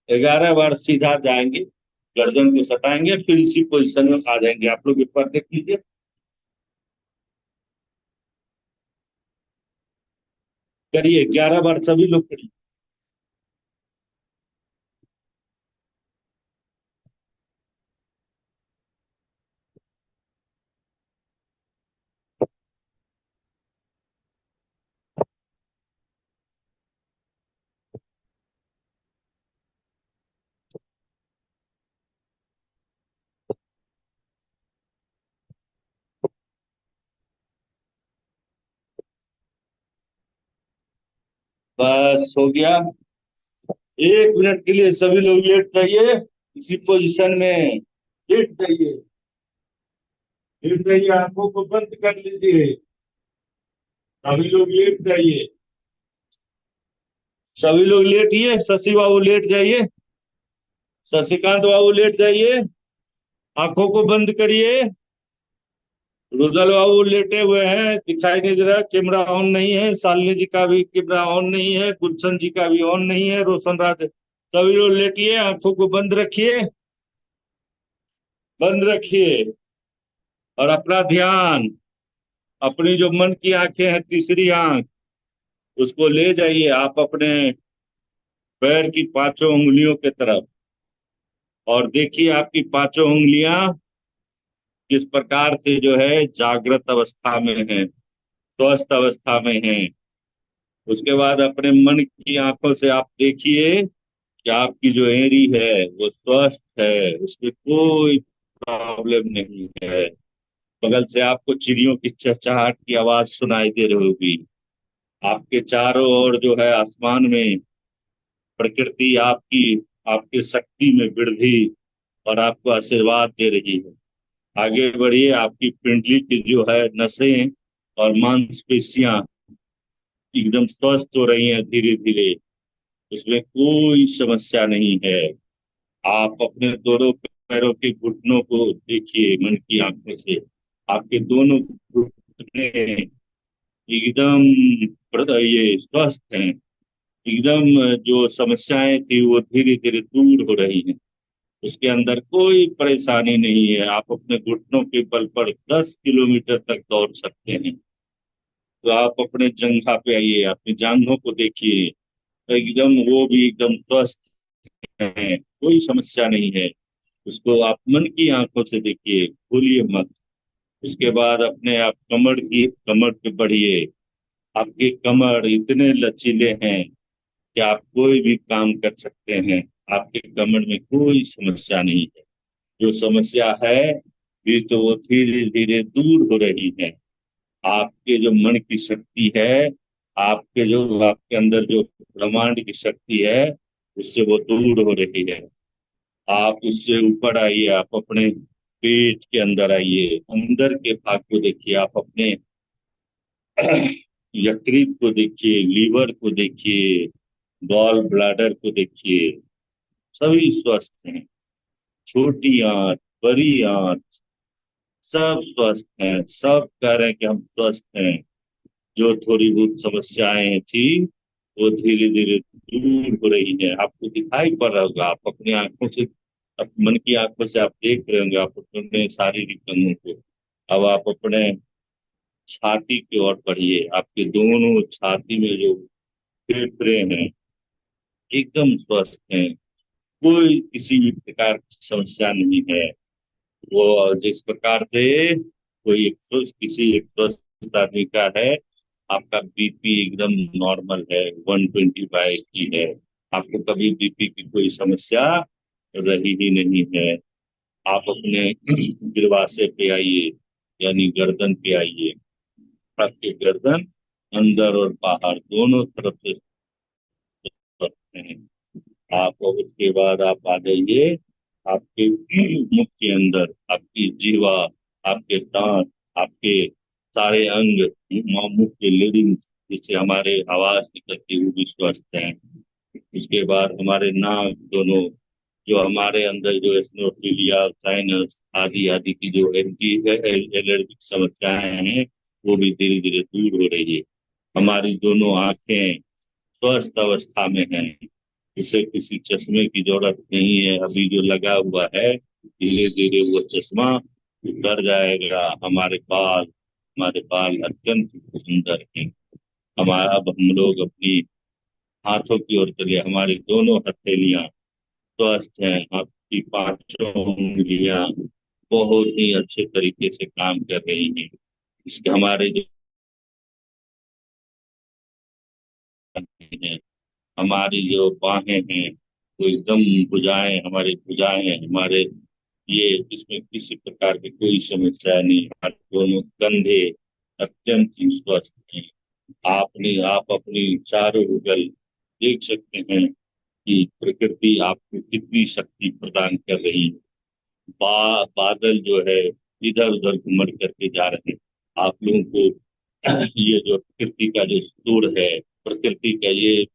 11 बार सीधा जाएंगे, गर्दन को सटाएंगे, फिर इसी पोजिशन में आ जाएंगे। आप लोग एक बार देख लीजिए, करिए 11 बार सभी लोग करिए। बस हो गया। 1 मिनट के लिए सभी लोग लेट जाइए, इसी पोजीशन में लेट जाइए। लेट जाइए, आंखों को बंद कर लीजिए। सभी लोग लेट जाइए, सभी लोग लेटिए। शशि बाबू लेट जाइए, शशिकांत बाबू लेट जाइए, आंखों को बंद करिए। रुदल बाबू लेटे हुए हैं, दिखाई नहीं दे रहा, कैमरा ऑन नहीं है। शालिनी जी का भी कैमरा ऑन नहीं है, गुलशन जी का भी ऑन नहीं है, रोशन राज। सभी लोग लेटिए, आंखों को बंद रखिए, बंद रखिए और अपना ध्यान, अपनी जो मन की आंखें हैं, तीसरी आंख, उसको ले जाइए आप अपने पैर की पांचों उंगलियों के तरफ और देखिए आपकी पांचों उंगलियां किस प्रकार से जो है जागृत अवस्था में है, स्वस्थ अवस्था में है। उसके बाद अपने मन की आंखों से आप देखिए कि आपकी जो एड़ी है वो स्वस्थ है, उसमें कोई प्रॉब्लम नहीं है। बगल से आपको चिड़ियों की चहचहाट की आवाज सुनाई दे रही होगी। आपके चारों ओर जो है आसमान में प्रकृति आपकी, आपकी शक्ति में वृद्धि और आपको आशीर्वाद दे रही है। आगे बढ़िए, आपकी पिंडली की जो है नसें और मांसपेशियां एकदम स्वस्थ हो रही हैं धीरे धीरे, उसमें कोई समस्या नहीं है। आप अपने दोनों पैरों के घुटनों को देखिए मन की आंखों से, आपके दोनों घुटने एकदम ये स्वस्थ हैं, एकदम जो समस्याएं थी वो धीरे धीरे दूर हो रही हैं। उसके अंदर कोई परेशानी नहीं है। आप अपने घुटनों के बल पर 10 किलोमीटर तक दौड़ सकते हैं। तो आप अपने जंघा पे आइए, अपनी जांघों को देखिए, तो एकदम वो भी एकदम स्वस्थ हैं, कोई समस्या नहीं है। उसको आप मन की आंखों से देखिए, भूलिए मत। उसके बाद अपने आप कमर पे बढ़िए। आपके कमर इतने लचीले हैं कि आप कोई भी काम कर सकते हैं। आपके कमर में कोई समस्या नहीं है। जो समस्या है भी तो वो धीरे धीरे दूर हो रही है। आपके जो मन की शक्ति है, आपके अंदर जो ब्रह्मांड की शक्ति है, उससे वो दूर हो रही है। आप उससे ऊपर आइए, आप अपने पेट के अंदर आइए, अंदर के भाग को देखिए, आप अपने यकृत को देखिए, लीवर को देखिए, गॉल ब्लैडर को देखिए, सभी स्वस्थ हैं। छोटी आंत, बड़ी आंत, सब स्वस्थ हैं। सब कह रहे हैं कि हम स्वस्थ हैं। जो थोड़ी बहुत समस्याएं थी वो धीरे धीरे दूर हो रही है। आपको दिखाई पड़ रहा होगा, आप अपनी आंखों से, मन की आंखों से आप देख रहे होंगे, आप अपने शारीरिक अंगों को। अब आप अपने छाती की ओर बढ़िए। आपके दोनों छाती में जो फेफड़े हैं एकदम स्वस्थ हैं। कोई किसी भी प्रकार की समस्या नहीं है। वो जिस प्रकार से कोई किसी एक स्वस्थ आदमी का है, आपका बीपी एकदम नॉर्मल है, 120/80 है। आपको कभी बीपी की कोई समस्या रही ही नहीं है। आप अपने गिरवासे पे आइए, यानी गर्दन पे आइए। आपके गर्दन अंदर और बाहर दोनों तरफ से स्वस्थ हैं। आप उसके बाद आप आ जाइए आपके मुख के अंदर, आपकी जीवा, आपके दांत, आपके सारे अंग, मुंह के लेरिंग्स, जिससे हमारे आवाज निकलती है, वो भी स्वस्थ है। उसके बाद हमारे नाक दोनों, जो हमारे अंदर जो एस्नोफिलिया, साइनस आदि आदि की जो एलर्जिक समस्याएं हैं, वो भी धीरे धीरे दूर हो रही है। हमारी दोनों आंखें स्वस्थ अवस्था में हैं। इसे किसी चश्मे की जरूरत नहीं है। अभी जो लगा हुआ है, धीरे धीरे वो चश्मा उतर जाएगा। हमारे बाल अत्यंत सुंदर हैं। हमारा अब हम लोग अपनी हाथों की ओर चलिए। हमारी दोनों हथेलियां स्वस्थ हैं। आपकी पांचों उंगलियां बहुत ही अच्छे तरीके से काम कर रही हैं। इसके हमारे जो हैं, हमारी जो बाहें हैं, वो एकदम भुजाएं हैं हमारे, ये इसमें किसी प्रकार की कोई समस्या नहीं। हमारे दोनों कंधे अत्यंत ही स्वस्थ हैं। आप अपनी चारों बगल देख सकते हैं कि प्रकृति आपको कितनी शक्ति प्रदान कर रही है। बादल जो है इधर उधर घुमड़ करके जा रहे हैं। आप लोगों को ये जो प्रकृति का जो सुर है, प्रकृति का ये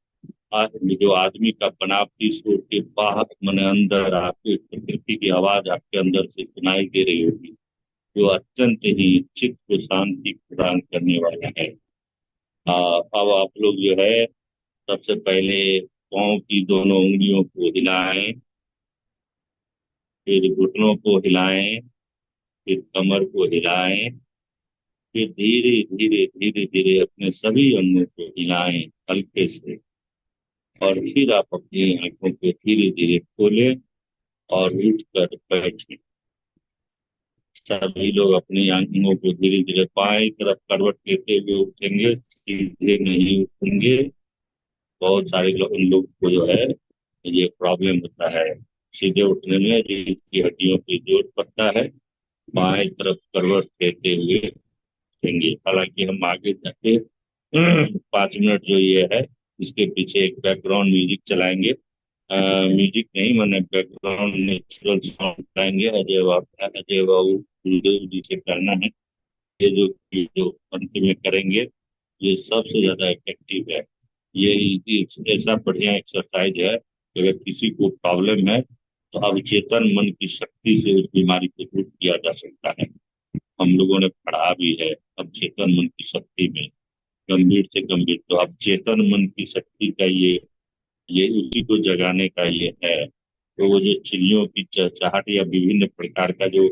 जो आदमी का बनावटी सुर के बाहर मन अंदर आपको इस प्रकृति की आवाज आपके अंदर से सुनाई दे रही होगी, जो अत्यंत ही चित्त को शांति प्रदान करने वाला है। अब आप लोग जो है, सबसे पहले पाँव की दोनों उंगलियों को हिलाएं, फिर घुटनों को हिलाएं, फिर कमर को हिलाएं, फिर धीरे धीरे धीरे धीरे अपने सभी अंगों को हिलाएं हल्के से। और फिर आप अपनी आंखों को धीरे धीरे खोलें और उठ कर बैठें। सभी लोग अपनी आंखों को धीरे धीरे बाएं तरफ करवट लेते हुए उठेंगे, सीधे नहीं उठेंगे। बहुत सारे लोग, उन लोग को जो है ये प्रॉब्लम होता है सीधे उठने में, रीढ़ की हड्डियों पे जोर पड़ता है। बाएं तरफ करवट लेते हुए उठेंगे। हालांकि हम आगे जाके 5 मिनट जो ये है, इसके पीछे एक बैकग्राउंड म्यूजिक चलाएंगे। म्यूजिक नहीं, मैंने बैकग्राउंड नेचुरल साउंड चलाएंगे। अजय बाबू गुरुदेव जी से करना है। ये जो अंत में करेंगे, ये सबसे ज्यादा इफेक्टिव है। ऐसा बढ़िया एक्सरसाइज है कि अगर किसी को प्रॉब्लम है तो अवचेतन मन की शक्ति से उस बीमारी को दूर किया जा सकता है। हम लोगों ने पढ़ा भी है, अवचेतन मन की शक्ति में गंभीर से गंभीर। तो अवचेतन मन की शक्ति का ये उसी को जगाने का ये है। तो वो जो चिड़ियों की चहचहाट या विभिन्न प्रकार का जो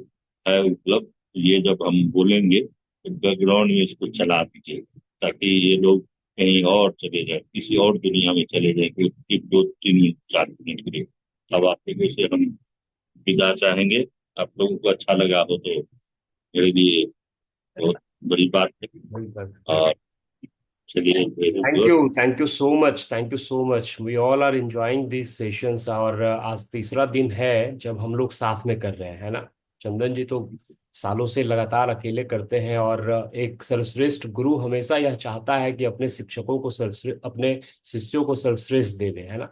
है उपलब्ध, ये जब हम बोलेंगे तो बैकग्राउंड में इसको चला दीजिए, ताकि ये लोग कहीं और चले जाए, किसी और दुनिया में चले जाए, कि 2-3 मिनट 4 मिनट के लिए। अब आप लोगों से हम विदा चाहेंगे। आप लोगों को अच्छा लगा हो तो मेरे लिए बहुत बड़ी बात है। बिल्कुल। और चलिए, very thank good. You, thank you so much, thank you so much. We all are enjoying this sessions. और आज तीसरा दिन है जब हम लोग साथ में कर रहे हैं, है ना। चंदन जी तो सालों से लगातार अकेले करते हैं, और एक सर्वश्रेष्ठ गुरु हमेशा यह चाहता है कि अपने शिक्षकों को सर्वश्रेष्ठ, अपने शिष्यों को सर्वश्रेष्ठ दे दे, है ना।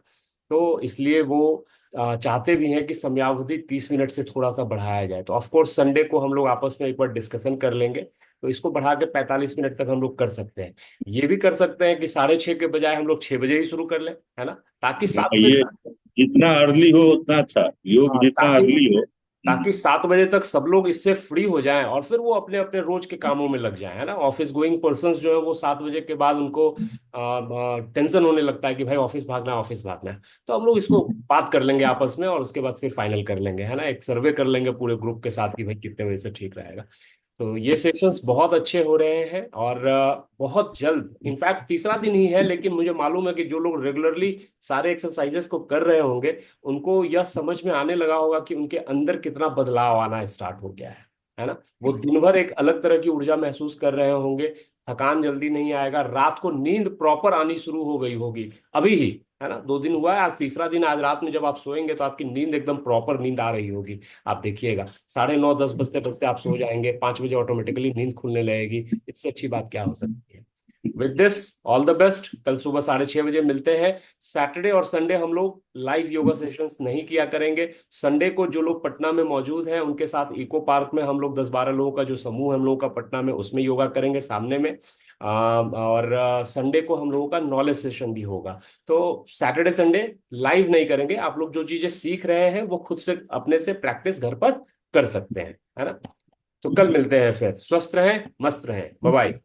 तो इसलिए वो चाहते भी हैं कि समयावधि 30 मिनट से थोड़ा सा बढ़ाया जाए। तो ऑफ कोर्स संडे को हम लोग आपस में एक बार डिस्कशन कर लेंगे, तो इसको बढ़ा के 45 मिनट तक हम लोग कर सकते हैं। ये भी कर सकते हैं कि 6:30 के बजाय हम लोग 6 बजे ही शुरू कर लें, है ना, ताकि सात बजे ये तक। जितना अर्ली हो उतना अच्छा, योग हाँ, जितना ताकि अर्ली हो। ताकि 7 बजे तक सब लोग इससे फ्री हो जाएं, और फिर वो अपने अपने रोज के कामों में लग जाएं, है ना। ऑफिस गोइंग पर्सन्स जो है वो 7 बजे के बाद उनको टेंशन होने लगता है कि भाई ऑफिस भागना है, ऑफिस भागना है। तो हम लोग इसको बात कर लेंगे आपस में, और उसके बाद फिर फाइनल कर लेंगे, है ना। एक सर्वे कर लेंगे पूरे ग्रुप के साथ कि भाई कितने बजे से ठीक रहेगा। तो ये सेशंस बहुत अच्छे हो रहे हैं, और बहुत जल्द, इनफैक्ट तीसरा दिन ही है, लेकिन मुझे मालूम है कि जो लोग रेगुलरली सारे एक्सरसाइजेस को कर रहे होंगे, उनको यह समझ में आने लगा होगा कि उनके अंदर कितना बदलाव आना स्टार्ट हो गया है ना। वो दिन भर एक अलग तरह की ऊर्जा महसूस कर रहे होंगे, थकान जल्दी नहीं आएगा, रात को नींद प्रॉपर आनी शुरू हो गई होगी अभी ही, है ना। 2 दिन हुआ है, आज तीसरा दिन। आज रात में जब आप सोएंगे तो आपकी नींद एकदम प्रॉपर नींद आ रही होगी। आप देखिएगा 9:30 10 बजते बजते आप सो जाएंगे, 5 बजे ऑटोमेटिकली नींद खुलने लगेगी। इससे अच्छी बात क्या हो सकती है। With this, all the best. कल सुबह 6:30 बजे मिलते हैं। सैटरडे और संडे हम लोग लाइव योगा सेशंस नहीं किया करेंगे। संडे को जो लोग पटना में मौजूद हैं उनके साथ इको पार्क में हम लोग 10-12 लोगों का जो समूह है हम लोगों का पटना में, उसमें योगा करेंगे सामने में। और संडे को हम लोगों का नॉलेज सेशन भी होगा। तो सैटरडे संडे लाइव नहीं करेंगे। आप लोग जो चीजें सीख रहे हैं वो खुद से अपने से प्रैक्टिस घर पर कर सकते हैं, है ना। तो कल मिलते हैं फिर। स्वस्थ रहें, मस्त रहें, बाय बाय।